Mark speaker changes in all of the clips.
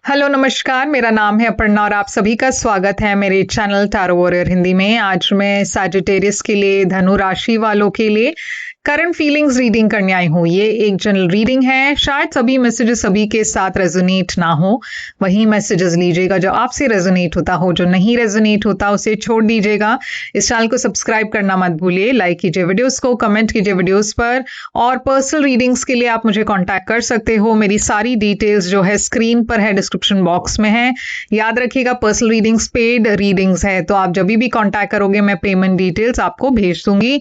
Speaker 1: Hello नमस्कार, मेरा नाम है अपर्णा और आप सभी का स्वागत है मेरे चैनल टैरो वॉरियर हिंदी में। आज मैं सैजिटेरियस के लिए, धनु राशि वालों के लिए करंट फीलिंग्स रीडिंग करने आई हूँ। ये एक जनरल रीडिंग है, शायद सभी मैसेजेस सभी के साथ रेजोनेट ना हो, वही मैसेजेस लीजिएगा जो आपसे रेजोनेट होता हो, जो नहीं रेजोनेट होता उसे छोड़ दीजिएगा। इस चैनल को सब्सक्राइब करना मत भूलिए, लाइक कीजिए वीडियोस को, कमेंट कीजिए वीडियोस पर, और पर्सनल रीडिंग्स के लिए आप मुझे कॉन्टैक्ट कर सकते हो। मेरी सारी डिटेल्स जो है स्क्रीन पर है, डिस्क्रिप्शन बॉक्स में है। याद रखिएगा, पर्सनल रीडिंग्स पेड रीडिंग्स है, तो आप जब भी कॉन्टैक्ट करोगे मैं पेमेंट डिटेल्स आपको भेज दूंगी।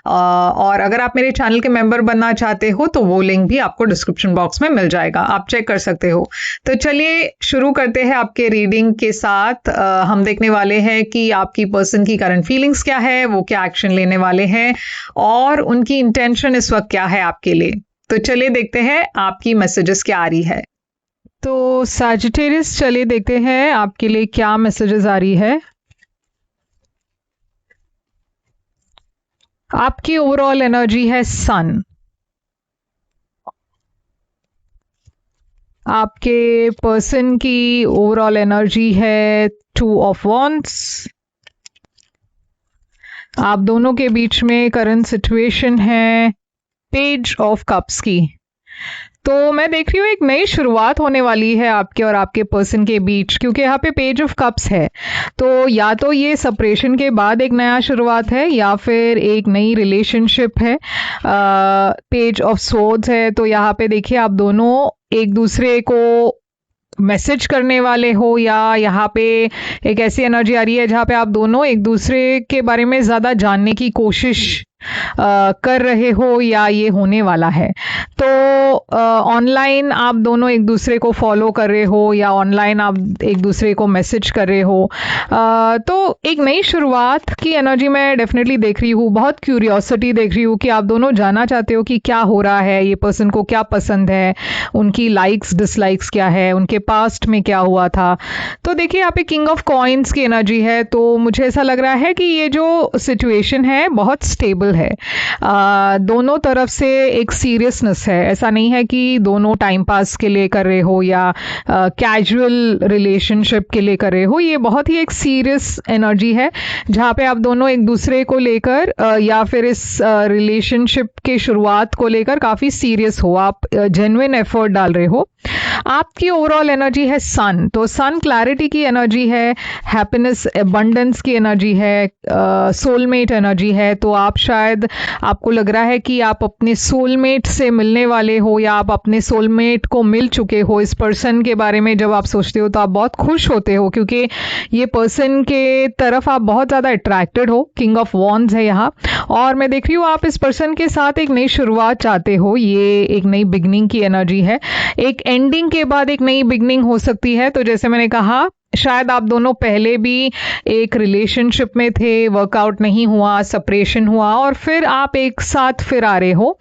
Speaker 1: और अगर आप मेरे चैनल के मेंबर बनना चाहते हो तो वो लिंक भी आपको डिस्क्रिप्शन बॉक्स में मिल जाएगा, आप चेक कर सकते हो। तो चलिए शुरू करते हैं आपके रीडिंग के साथ। हम देखने वाले हैं कि आपकी पर्सन की करंट फीलिंग्स क्या है, वो क्या एक्शन लेने वाले हैं और उनकी इंटेंशन इस वक्त क्या है आपके लिए। तो चलिए देखते हैं आपकी मैसेजेस क्या आ रही है। तो सैजिटेरियस, चलिए देखते हैं आपके लिए क्या मैसेजेस आ रही है। आपकी ओवरऑल एनर्जी है सन। आपके पर्सन की ओवरऑल एनर्जी है 2 ऑफ वॉन्ड्स। आप दोनों के बीच में करंट सिचुएशन है पेज ऑफ कप्स की। तो मैं देख रही हूँ एक नई शुरुआत होने वाली है आपके और आपके पर्सन के बीच, क्योंकि यहाँ पे पेज ऑफ कप्स है। तो या तो ये सेपरेशन के बाद एक नया शुरुआत है या फिर एक नई रिलेशनशिप है। पेज ऑफ स्वॉर्ड्स है, तो यहाँ पे देखिए आप दोनों एक दूसरे को मैसेज करने वाले हो, या यहाँ पे एक ऐसी एनर्जी आ रही है जहाँ पे आप दोनों एक दूसरे के बारे में ज़्यादा जानने की कोशिश कर रहे हो, या ये होने वाला है। तो ऑनलाइन आप दोनों एक दूसरे को फॉलो कर रहे हो, या ऑनलाइन आप एक दूसरे को मैसेज कर रहे हो। तो एक नई शुरुआत की एनर्जी मैं डेफिनेटली देख रही हूँ। बहुत क्यूरियोसिटी देख रही हूँ कि आप दोनों जानना चाहते हो कि क्या हो रहा है, ये पर्सन को क्या पसंद है, उनकी लाइक्स डिसलाइक्स क्या है, उनके पास्ट में क्या हुआ था। तो देखिए यहाँ पे किंग ऑफ कॉइन्स की एनर्जी है, तो मुझे ऐसा लग रहा है कि ये जो सिचुएशन है बहुत स्टेबल है। दोनों तरफ से एक सीरियसनेस है। ऐसा नहीं है कि दोनों टाइम पास के लिए कर रहे हो या कैजुअल रिलेशनशिप के लिए कर रहे हो। ये बहुत ही एक सीरियस एनर्जी है जहाँ पे आप दोनों एक दूसरे को लेकर या फिर इस रिलेशनशिप के शुरुआत को लेकर काफी सीरियस हो, आप जेन्युइन एफर्ट डाल रहे हो। आपकी ओवरऑल एनर्जी है सन, तो सन क्लैरिटी की एनर्जी है, हैप्पीनेस अबंडेंस की एनर्जी है, सोलमेट एनर्जी है। तो आप शायद, आपको लग रहा है कि आप अपने सोलमेट से मिलने वाले हो, या आप अपने सोलमेट को मिल चुके हो। इस पर्सन के बारे में जब आप सोचते हो तो आप बहुत खुश होते हो, क्योंकि ये पर्सन के तरफ आप बहुत ज़्यादा अट्रैक्टेड हो। किंग ऑफ वॉन्ड्स है यहाँ, और मैं देख रही हूँ आप इस पर्सन के साथ एक नई शुरुआत चाहते हो। ये एक नई बिगनिंग की एनर्जी है, एक एंडिंग के बाद एक नई बिगनिंग हो सकती है। तो जैसे मैंने कहा, शायद आप दोनों पहले भी एक रिलेशनशिप में थे, वर्कआउट नहीं हुआ, सेपरेशन हुआ, और फिर आप एक साथ फिर आ रहे हो।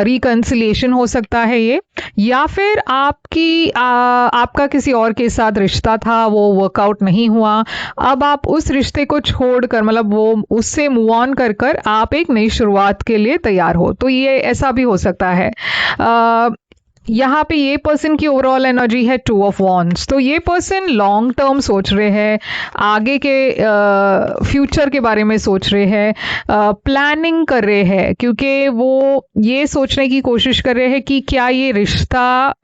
Speaker 1: रिकंसिलिएशन हो सकता है ये, या फिर आपका किसी और के साथ रिश्ता था, वो वर्कआउट नहीं हुआ। अब आप उस रिश्ते को छोड़कर, मतलब वो उससे मूव ऑन कर कर आप एक नई शुरुआत के लिए तैयार हो। तो ये ऐसा भी हो सकता है। यहाँ पे ये पर्सन की ओवरऑल एनर्जी है 2 ऑफ वॉन्ड्स। तो ये पर्सन लॉन्ग टर्म सोच रहे हैं, आगे के फ्यूचर के बारे में सोच रहे हैं, प्लानिंग कर रहे हैं, क्योंकि वो ये सोचने की कोशिश कर रहे हैं कि क्या ये रिश्ता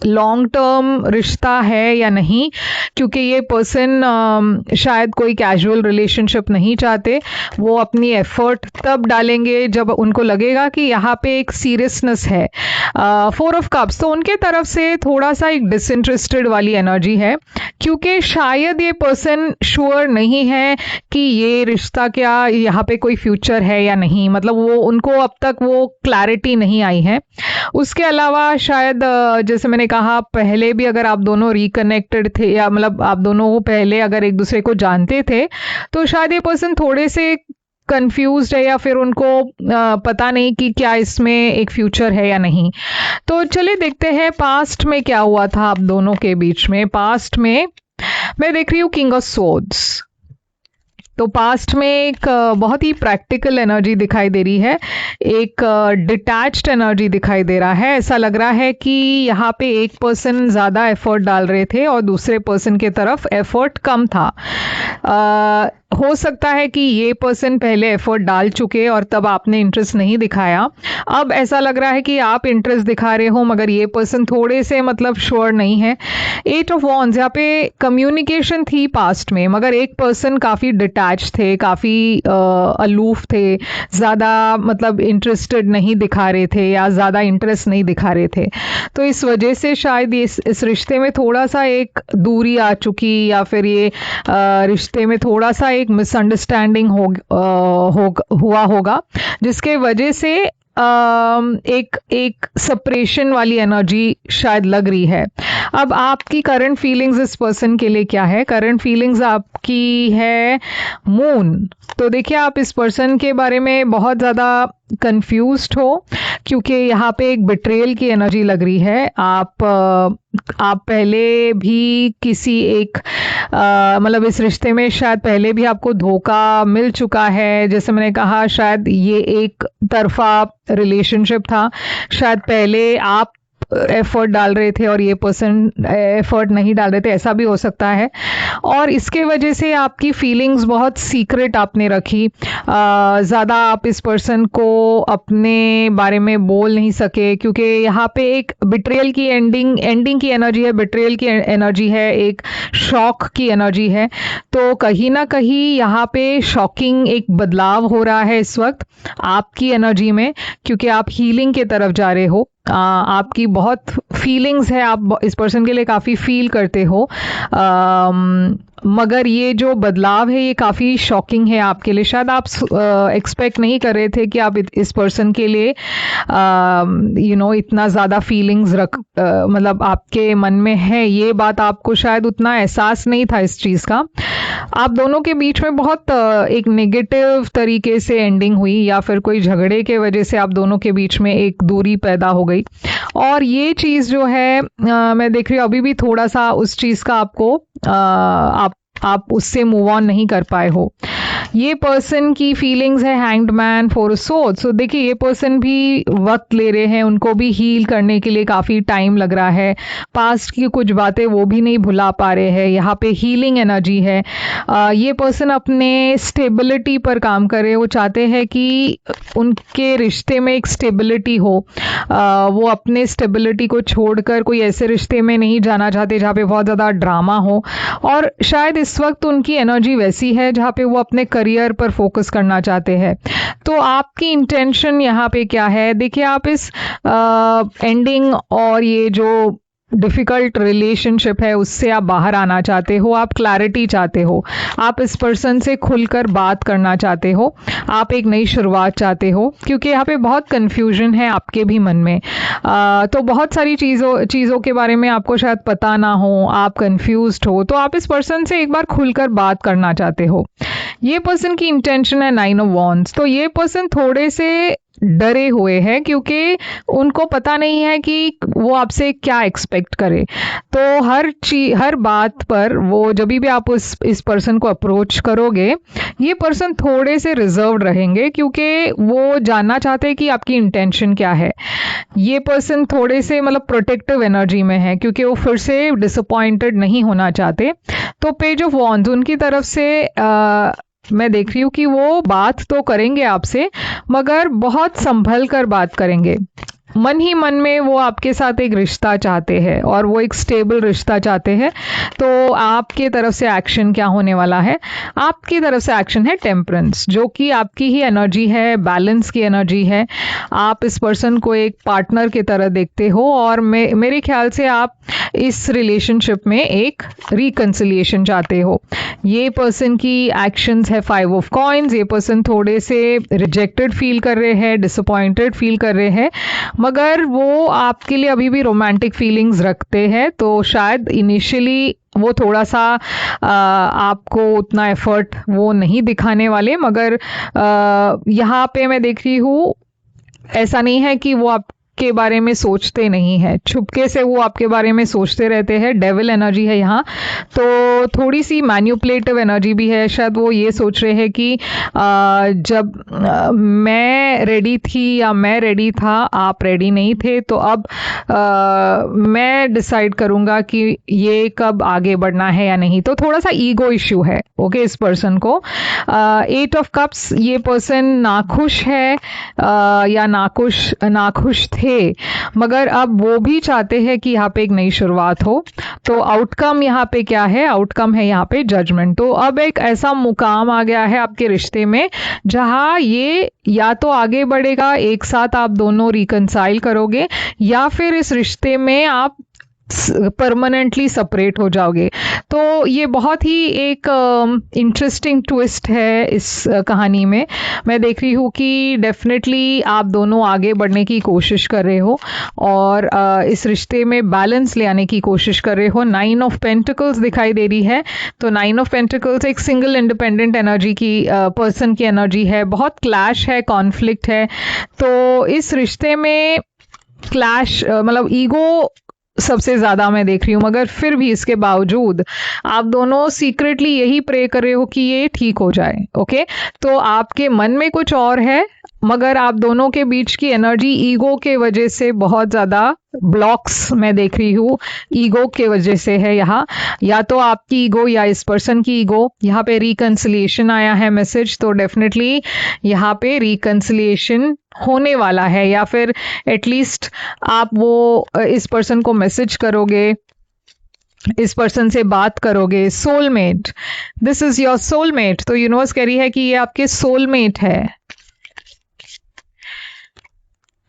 Speaker 1: लॉन्ग टर्म रिश्ता है या नहीं। क्योंकि ये पर्सन शायद कोई कैजुअल रिलेशनशिप नहीं चाहते। वो अपनी एफर्ट तब डालेंगे जब उनको लगेगा कि यहाँ पे एक सीरियसनेस है। 4 ऑफ कप्स, तो उनके तरफ से थोड़ा सा एक डिसइंटरेस्टेड वाली एनर्जी है, क्योंकि शायद ये पर्सन श्योर नहीं है कि ये रिश्ता क्या, यहाँ पे कोई फ्यूचर है या नहीं। मतलब वो, उनको अब तक वो क्लैरिटी नहीं आई है। उसके अलावा शायद जैसे मैंने कहा पहले भी, अगर आप दोनों रिकनेक्टेड थे, या मतलब आप दोनों को पहले अगर एक दूसरे को जानते थे, तो शायद ये पर्सन थोड़े से कंफ्यूज्ड है, या फिर उनको पता नहीं कि क्या इसमें एक फ्यूचर है या नहीं। तो चलिए देखते हैं पास्ट में क्या हुआ था आप दोनों के बीच में। पास्ट में मैं देख रही हूँ किंग ऑफ स्वॉर्ड्स। तो पास्ट में एक बहुत ही प्रैक्टिकल एनर्जी दिखाई दे रही है, एक डिटैच्ड एनर्जी दिखाई दे रहा है। ऐसा लग रहा है कि यहाँ पे एक पर्सन ज़्यादा एफर्ट डाल रहे थे और दूसरे पर्सन के तरफ एफर्ट कम था। हो सकता है कि ये पर्सन पहले एफर्ट डाल चुके और तब आपने इंटरेस्ट नहीं दिखाया। अब ऐसा लग रहा है कि आप इंटरेस्ट दिखा रहे हो मगर ये पर्सन थोड़े से मतलब श्योर नहीं है। 8 ऑफ वॉन्ड्स, यहाँ पे कम्युनिकेशन थी पास्ट में मगर एक पर्सन काफ़ी डिटैच थे, काफ़ी अलूफ थे, ज़्यादा मतलब इंटरेस्टेड नहीं दिखा रहे थे या ज़्यादा इंटरेस्ट नहीं दिखा रहे थे। तो इस वजह से शायद इस रिश्ते में थोड़ा सा एक दूरी आ चुकी या फिर ये रिश्ते में थोड़ा सा एक मिसअंडरस्टैंडिंग हुआ होगा, जिसके वजह से एक सेपरेशन वाली एनर्जी शायद लग रही है। अब आपकी करंट फीलिंग्स इस पर्सन के लिए क्या है? करंट फीलिंग्स आपकी है मून। तो देखिए, आप इस पर्सन के बारे में बहुत ज़्यादा कंफ्यूज्ड हो क्योंकि यहाँ पे एक बिट्रेयल की एनर्जी लग रही है। आप पहले भी किसी एक मतलब इस रिश्ते में शायद पहले भी आपको धोखा मिल चुका है। जैसे मैंने कहा, शायद ये एक तरफा रिलेशनशिप था, शायद पहले आप एफर्ट डाल रहे थे और ये पर्सन एफर्ट नहीं डाल रहे थे, ऐसा भी हो सकता है। और इसके वजह से आपकी फीलिंग्स बहुत सीक्रेट आपने रखी, ज़्यादा आप इस पर्सन को अपने बारे में बोल नहीं सके क्योंकि यहाँ पे एक बिट्रेयल की एंडिंग की एनर्जी है, बिट्रेयल की एनर्जी है, एक शॉक की एनर्जी है। तो कहीं ना कहीं यहाँ पे शॉकिंग एक बदलाव हो रहा है इस वक्त आपकी एनर्जी में, क्योंकि आप हीलिंग के तरफ जा रहे हो। आपकी बहुत फीलिंग्स है, आप इस पर्सन के लिए काफ़ी फील करते हो, मगर ये जो बदलाव है ये काफ़ी शॉकिंग है आपके लिए। शायद आप एक्सपेक्ट नहीं कर रहे थे कि आप इस पर्सन के लिए इतना ज़्यादा फीलिंग्स मतलब आपके मन में है, ये बात आपको शायद उतना एहसास नहीं था इस चीज़ का। आप दोनों के बीच में बहुत एक नेगेटिव तरीके से एंडिंग हुई या फिर कोई झगड़े के वजह से आप दोनों के बीच में एक दूरी पैदा हो गई। और ये चीज़ जो है मैं देख रही हूँ अभी भी थोड़ा सा उस चीज़ का आपको आप उससे मूव ऑन नहीं कर पाए हो। ये पर्सन की फीलिंग्स है हैंग्ड मैन, 4 ऑफ सोर्ड्स। सो देखिए, ये पर्सन भी वक्त ले रहे हैं, उनको भी हील करने के लिए काफ़ी टाइम लग रहा है। पास्ट की कुछ बातें वो भी नहीं भुला पा रहे हैं, यहाँ पे हीलिंग एनर्जी है। ये पर्सन अपने स्टेबिलिटी पर काम कर रहे हैं, वो चाहते हैं कि उनके रिश्ते में एक स्टेबिलिटी हो। वो अपने स्टेबिलिटी को छोड़कर कोई ऐसे रिश्ते में नहीं जाना चाहते जहाँ पे बहुत ज़्यादा ड्रामा हो। और शायद इस वक्त उनकी एनर्जी वैसी है जहाँ पे वो अपने करियर पर फोकस करना चाहते हैं। तो आपकी इंटेंशन यहाँ पे क्या है? देखिए, आप इस एंडिंग और ये जो डिफ़िकल्ट रिलेशनशिप है उससे आप बाहर आना चाहते हो, आप क्लैरिटी चाहते हो, आप इस पर्सन से खुलकर बात करना चाहते हो, आप एक नई शुरुआत चाहते हो, क्योंकि यहाँ पे बहुत कन्फ्यूजन है आपके भी मन में। तो बहुत सारी चीज़ों के बारे में आपको शायद पता ना हो, आप कन्फ्यूज्ड हो, तो आप इस पर्सन से एक बार खुलकर बात करना चाहते हो। ये पर्सन की इंटेंशन है 9 ऑफ वॉन्ड्स। तो ये पर्सन थोड़े से डरे हुए हैं क्योंकि उनको पता नहीं है कि वो आपसे क्या एक्सपेक्ट करे। तो हर बात पर वो जब भी आप इस पर्सन को अप्रोच करोगे, ये पर्सन थोड़े से रिजर्व्ड रहेंगे क्योंकि वो जानना चाहते हैं कि आपकी इंटेंशन क्या है। ये पर्सन थोड़े से मतलब प्रोटेक्टिव एनर्जी में है क्योंकि वो फिर से डिसअपॉइंटेड नहीं होना चाहते। तो पेज ऑफ वॉन्ड्स उनकी तरफ से मैं देख रही हूँ कि वो बात तो करेंगे आपसे, मगर बहुत संभल कर बात करेंगे। मन ही मन में वो आपके साथ एक रिश्ता चाहते हैं और वो एक स्टेबल रिश्ता चाहते हैं। तो आपके तरफ से एक्शन क्या होने वाला है? आपकी तरफ से एक्शन है टेम्परेंस, जो कि आपकी ही एनर्जी है, बैलेंस की एनर्जी है। आप इस पर्सन को एक पार्टनर की तरह देखते हो और मेरे ख्याल से आप इस रिलेशनशिप में एक रिकंसिलिएशन चाहते हो। ये पर्सन की एक्शंस है 5 ऑफ कॉइन्स। ये पर्सन थोड़े से रिजेक्टेड फील कर रहे हैं, डिसअपॉइंटेड फील कर रहे हैं, मगर वो आपके लिए अभी भी रोमांटिक फीलिंग्स रखते हैं। तो शायद इनिशियली वो थोड़ा सा आपको उतना एफर्ट वो नहीं दिखाने वाले, मगर यहाँ पे मैं देख रही हूँ ऐसा नहीं है कि वो के बारे में सोचते नहीं है, छुपके से वो आपके बारे में सोचते रहते हैं। डेविल एनर्जी है यहाँ, तो थोड़ी सी मैन्युपुलेटिव एनर्जी भी है। शायद वो ये सोच रहे हैं कि जब मैं रेडी थी या मैं रेडी था, आप रेडी नहीं थे, तो अब मैं डिसाइड करूंगा कि ये कब आगे बढ़ना है या नहीं। तो थोड़ा सा ईगो इश्यू है ओके इस पर्सन को। 8 ऑफ कप्स, ये पर्सन नाखुश है या नाखुश थे, मगर अब वो भी चाहते हैं कि यहाँ पे एक नई शुरुआत हो। तो आउटकम यहाँ पे क्या है? आउटकम है यहाँ पे जजमेंट। तो अब एक ऐसा मुकाम आ गया है आपके रिश्ते में जहाँ ये या तो आगे बढ़ेगा, एक साथ आप दोनों रिकंसाइल करोगे, या फिर इस रिश्ते में आप परमानेंटली सेपरेट हो जाओगे। तो ये बहुत ही एक इंटरेस्टिंग ट्विस्ट है इस कहानी में। मैं देख रही हूँ कि डेफिनेटली आप दोनों आगे बढ़ने की कोशिश कर रहे हो और इस रिश्ते में बैलेंस ले आने की कोशिश कर रहे हो। 9 ऑफ पेंटिकल्स दिखाई दे रही है, तो 9 ऑफ पेंटिकल्स एक सिंगल इंडिपेंडेंट एनर्जी की पर्सन की एनर्जी है। बहुत क्लैश है, कॉन्फ्लिक्ट है। तो इस रिश्ते में क्लैश मतलब ईगो सबसे ज्यादा मैं देख रही हूँ, मगर फिर भी इसके बावजूद आप दोनों सीक्रेटली यही प्रे कर रहे हो कि ये ठीक हो जाए। ओके, तो आपके मन में कुछ और है, मगर आप दोनों के बीच की एनर्जी ईगो के वजह से बहुत ज्यादा ब्लॉक्स मैं देख रही हूँ। ईगो के वजह से है यहाँ, या तो आपकी ईगो या इस पर्सन की ईगो। यहाँ पे रिकंसिलिएशन आया है मैसेज, तो डेफिनेटली यहाँ पे रिकंसिलिएशन होने वाला है, या फिर एटलीस्ट आप वो इस पर्सन को मैसेज करोगे, इस पर्सन से बात करोगे। Soulmate, this is your soulmate. तो यूनिवर्स कह रही है कि ये आपके सोलमेट है।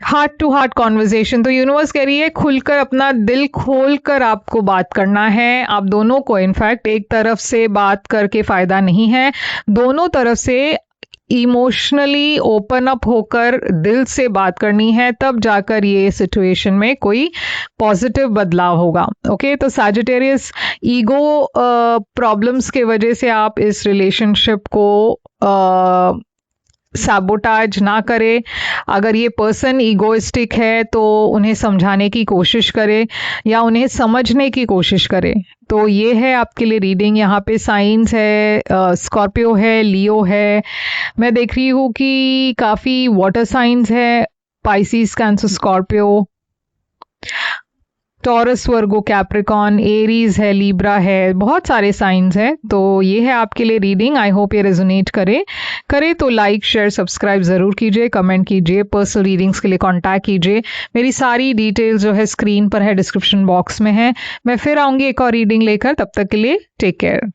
Speaker 1: हार्ट टू हार्ट कॉन्वर्जेशन, तो यूनिवर्स कह रही है खुलकर, अपना दिल खोलकर आपको बात करना है आप दोनों को। इनफैक्ट एक तरफ से बात करके फायदा नहीं है, दोनों तरफ से इमोशनली ओपन अप होकर दिल से बात करनी है, तब जाकर ये सिचुएशन में कोई पॉजिटिव बदलाव होगा। ओके, तो सैजिटेरियस, ईगो प्रॉब्लम्स के वजह से आप इस रिलेशनशिप को सैबोटाज ना करे। अगर ये पर्सन ईगोइस्टिक है तो उन्हें समझाने की कोशिश करे या उन्हें समझने की कोशिश करे। तो ये है आपके लिए रीडिंग। यहाँ पे साइंस है, स्कॉर्पियो है, लियो है। मैं देख रही हूँ कि काफ़ी वाटर साइंस है, पाइसिस, कैंसर, स्कॉर्पियो, टॉरस, वर्गो, कैप्रिकॉन, एरीज है, लीब्रा है, बहुत सारे साइंस हैं। तो ये है आपके लिए रीडिंग। आई होप ये रेजोनेट करे तो लाइक, शेयर, सब्सक्राइब ज़रूर कीजिए, कमेंट कीजिए, पर्सनल रीडिंग्स के लिए कांटेक्ट कीजिए। मेरी सारी डिटेल्स जो है स्क्रीन पर है, डिस्क्रिप्शन बॉक्स में है। मैं फिर आऊँगी एक और रीडिंग लेकर, तब तक के लिए टेक केयर।